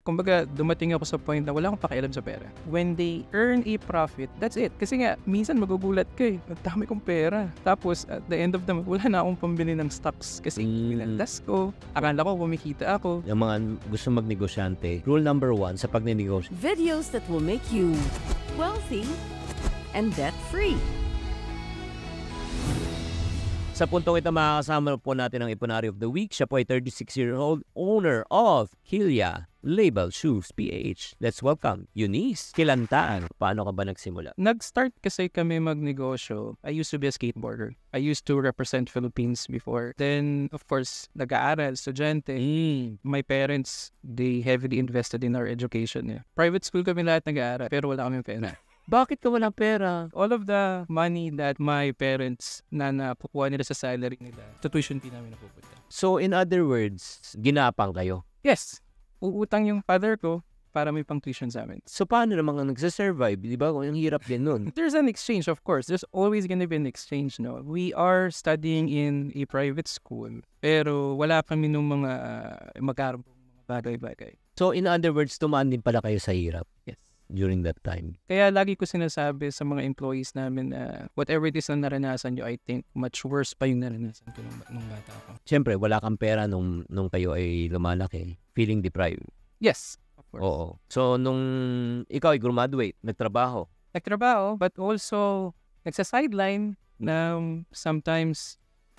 Kumbaga, dumating ako sa point na wala akong pakialam sa pera. When they earn a profit, that's it. Kasi nga, minsan magugulat ka eh. Ang dami kong pera. Tapos, at the end of the month, wala na akong pambili ng stocks. Kasi pinandas ko. Akala ko kumikita ako. Yung mga gusto magnegosyante, rule number 1 sa pagnenegosyo. Videos that will make you wealthy and debt-free. Sa puntong ito, makakasama po natin ang Iponari of the Week. Siya po ay 36-year-old owner of Kilya Label Shoes PH. Let's welcome Eunice Kilantaan. Paano ka ba nagsimula? Nag-start kasi kami magnegosyo. I used to be a skateboarder. I used to represent Philippines before. Then, of course, nag-aaral, estudyante. My parents, they heavily invested in our education. Yeah. Private school kami lahat nag-aaral, pero wala kaming pera. Bakit ka walang pera? All of the money that my parents na napukuha nila sa salary nila, sa tuition fee namin napupunta. So, in other words, ginapang kayo? Yes. Uutang yung father ko para may pang tuition sa amin. So, paano naman nga nagsasurvive? Di ba? Ang hirap din nun. There's an exchange, of course. There's always gonna be an exchange, no? We are studying in a private school, pero wala kami nung mga magkarbong mga bagay-bagay. So, in other words, tumaan din pala kayo sa hirap? Yes. During that time. Kaya lagi ko sinasabi sa mga employees namin na whatever it is na naranasan nyo, I think much worse pa yung naranasan ko nung bata ko. Siyempre, wala kang pera nung kayo ay lumalaki. Feeling deprived. Yes, of course. Oo. So, nung ikaw ay graduate, nagtrabaho. Nagtrabaho, but also nagsa-sideline na sometimes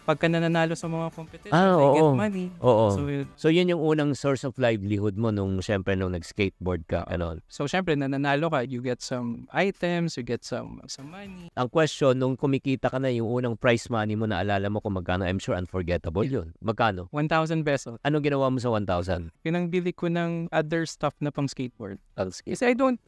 pagka nananalo sa mga competition, I get money. Oo. So, yun yung unang source of livelihood mo nung nag-skateboard ka. So, syempre, nananalo ka, you get some items, you get some money. Ang question, nung kumikita ka na, yung unang prize money mo, naalala mo kung magkano? I'm sure unforgettable yun. Magkano? 1,000 pesos. Ano ginawa mo sa 1,000? Pinangbili ko ng other stuff na pang skateboard. Kasi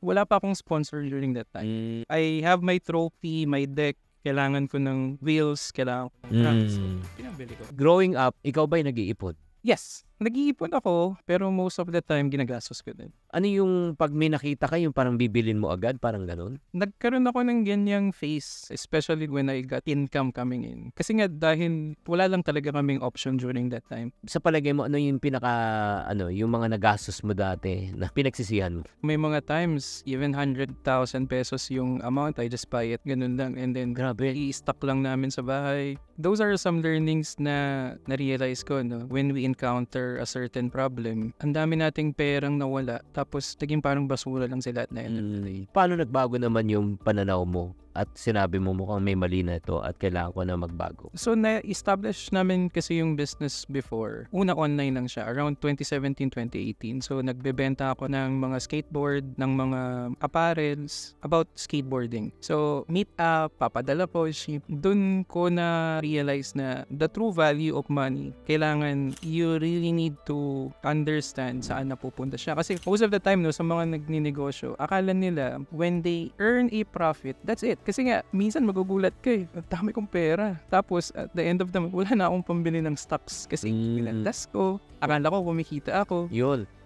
wala pa akong sponsor during that time. I have my trophy, my deck. Kailangan ko ng wheels, kailangan ko ng trunks. Pinabili ko. Growing up, ikaw ba'y nag-iipon? Yes. Nag-iipon ako, pero most of the time, ginagastos ko din. Ano yung pag may nakita ka, yung parang bibilin mo agad, parang ganun? Nagkaroon ako ng ganyang phase, especially when I got income coming in. Kasi nga, dahil wala lang talaga kaming option during that time. Sa palagay mo, ano yung yung mga nagastos mo dati na pinagsisihan mo? May mga times, even 100,000 pesos yung amount, I just buy it, ganun lang. And then, grabe, i-stock lang namin sa bahay. Those are some learnings na na-realize ko, no? When we encounter a certain problem, ang dami nating perang nawala, tapos naging parang basura lang sila at na end of the day. Paano nagbago naman yung pananaw mo at sinabi mo mukhang may mali na ito at kailangan ko na magbago? So, na-establish namin kasi yung business before. Una, online lang siya. Around 2017, 2018. So, nagbebenta ako ng mga skateboard, ng mga apparels about skateboarding. So, meet up, papadala ko, ship. Doon ko na-realize na the true value of money, kailangan you really need to understand saan napupunta siya. Kasi most of the time, no, sa mga nagninegosyo, akala nila when they earn a profit, that's it. Kasi nga, minsan magugulat ka eh. Ang dami kong pera. Tapos, at the end of the month, wala na akong pambili ng stocks. Kasi pinandas ko. Akala ko kumikita ako.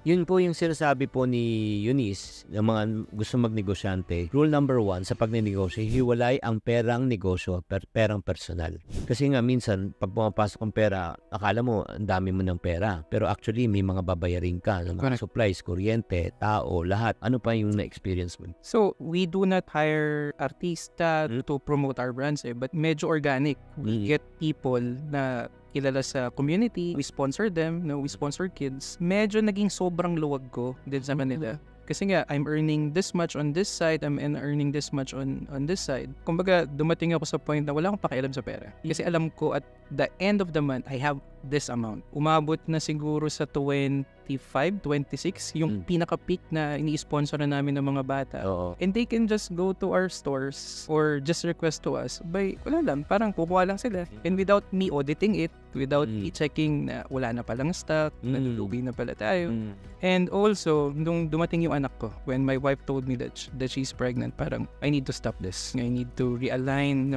Yun po yung sinasabi po ni Eunice ng mga gusto magnegosyante. Rule number 1 sa pagnenegosyo, hiwalay ang perang negosyo, perang personal. Kasi nga minsan, pag pumapasok ang pera, akala mo ang dami mo ng pera. Pero actually, may mga babayarin ka ng mga supplies, kuryente, tao, lahat. Ano pa yung na-experience mo? So, we do not hire artista to promote our brands but medyo organic. We get people na kilala sa community, we sponsor them, we sponsor kids. Medyo naging sobrang luwag ko din sa Manila. Kasi nga, I'm earning this much on this side, I'm earning this much on this side. Kumbaga, dumating ako sa point na wala akong pakialam sa pera. Kasi alam ko at the end of the month, I have this amount. Umabot na siguro sa 25, 26, yung pinaka-peak na ini-sponsor na namin ng mga bata. And they can just go to our stores or just request to us by, wala lang, parang kukuha lang sila. And without me auditing it, without me checking na wala na palang stock, nalulugi na pala tayo. And also, nung dumating yung anak ko, when my wife told me that she's pregnant, parang, I need to stop this. I need to realign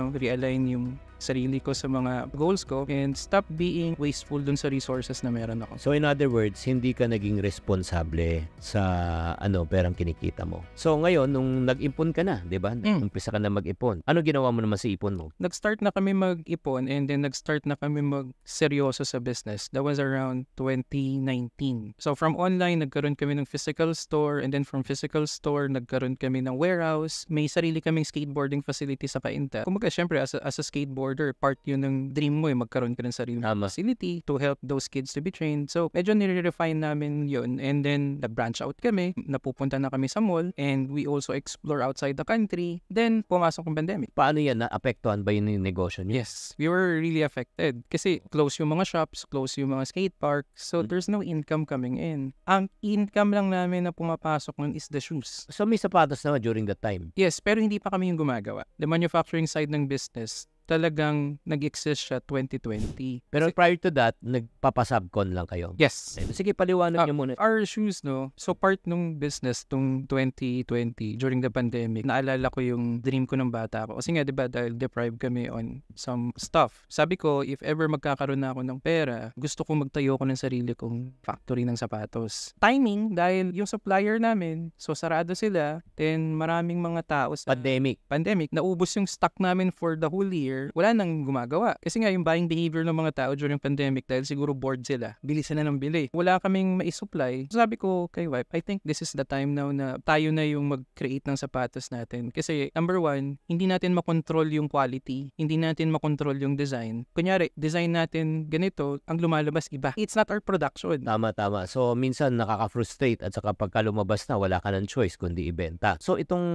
yung sarili ko sa mga goals ko and stop being wasteful dun sa resources na meron ako. So in other words, hindi ka naging responsable sa perang kinikita mo. So ngayon, nung nag-ipon ka na, di ba? Umpisa ka na mag-ipon. Ano ginawa mo naman sa ipon mo? Nag-start na kami mag-ipon and then nag-start na kami mag-seryoso sa business. That was around 2019. So from online, nagkaroon kami ng physical store and then from physical store, nagkaroon kami ng warehouse. May sarili kaming skateboarding facility sa Cainta. Kumbaga, syempre, as a skateboarder, part yun ng dream mo, magkaroon ka ng sarili facility to help those kids to be trained. So, medyo nire-refine namin yun. And then, nag-branch out kami. Napupunta na kami sa mall and we also explore outside the country. Then, pumasok ang pandemic. Paano yan? Naapektuhan ba yun yung negosyo niyo? Yes. We were really affected. Kasi close yung mga shops, close yung mga skate parks. So, there's no income coming in. Ang income lang namin na pumapasok nun is the shoes. So may sapatos naman during that time? Yes, pero hindi pa kami yung gumagawa. The manufacturing side ng business, talagang nag-exist siya 2020. Pero prior to that, nagpapasubcon lang kayo? Yes. Sige, paliwanag niyo muna. Our shoes, so part nung business tung 2020 during the pandemic, naalala ko yung dream ko ng bata ko. Kasi nga, diba, dahil deprived kami on some stuff. Sabi ko, if ever magkakaroon na ako ng pera, gusto kong magtayo ko ng sarili kong factory ng sapatos. Timing, dahil yung supplier namin, so sarado sila, then maraming mga tao sa pandemic, naubos yung stock namin for the whole year. Wala nang gumagawa. Kasi nga yung buying behavior ng mga tao during pandemic dahil siguro bored sila. Bili sila ng bili. Wala kaming maisupply. So sabi ko kay wife, I think this is the time now na tayo na yung mag-create ng sapatos natin. Kasi number one, hindi natin makontrol yung quality. Hindi natin makontrol yung design. Kunyari, design natin ganito, ang lumalabas iba. It's not our production. Tama. So minsan nakaka-frustrate at saka pagka lumabas na, wala ka ng choice kundi ibenta. So itong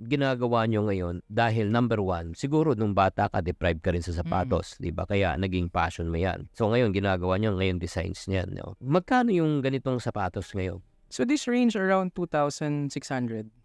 ginagawa nyo ngayon, dahil number one, siguro nung bata ka, deprived ka rin sa sapatos, di ba? Kaya naging passion mo yan. So ngayon, ginagawa niyo ngayon designs niyan. No? Magkano yung ganitong sapatos ngayon? So this range around 2,600.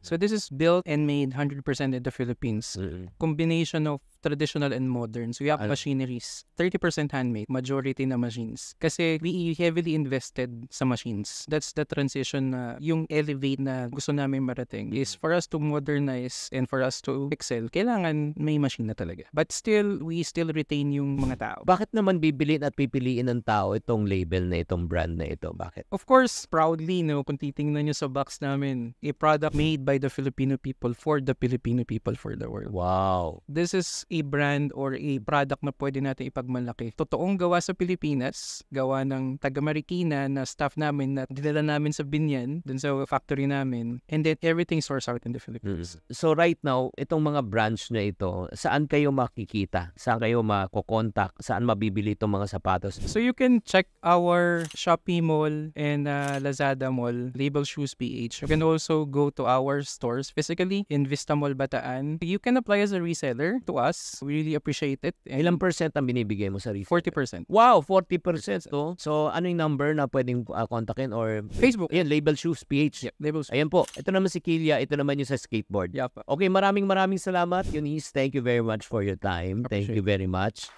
So this is built and made 100% in the Philippines. Combination of traditional and modern. So we have machineries. 30% handmade, majority na machines. Kasi we heavily invested sa machines. That's the transition na yung elevate na gusto namin marating is for us to modernize and for us to excel, kailangan may machine na talaga. But still, we still retain yung mga tao. Bakit naman bibiliin at pipiliin ng tao itong label na itong brand na ito? Bakit? Of course, proudly, kung titingnan nyo sa box namin, a product made by the Filipino people for the Filipino people for the world. Wow! This is a brand or a product na pwede natin ipagmalaki. Totoong gawa sa Pilipinas, gawa ng taga Marikina na staff namin na dinala namin sa Binyan, dun sa factory namin, and then everything sourced out in the Philippines. So right now, itong mga branch na ito, saan kayo makikita? Saan kayo makokontak? Saan mabibili itong mga sapatos? So you can check our Shopee Mall and Lazada Mall, Label Shoes PH. You can also go to our stores physically in Vista Mall, Bataan. You can apply as a reseller to us. We really appreciate it. And ilang percent ang binibigay mo sa reseller? 40%. Wow, 40% to. So ano yung number na pwedeng kontakin or Facebook? Ayan, Label Shoes PH. Yep, Label Shoes. Ayan po. Ito naman si Kilya. Ito naman yung sa skateboard. Yep. Okay, maraming salamat. Eunice, thank you very much for your time. Thank you very much.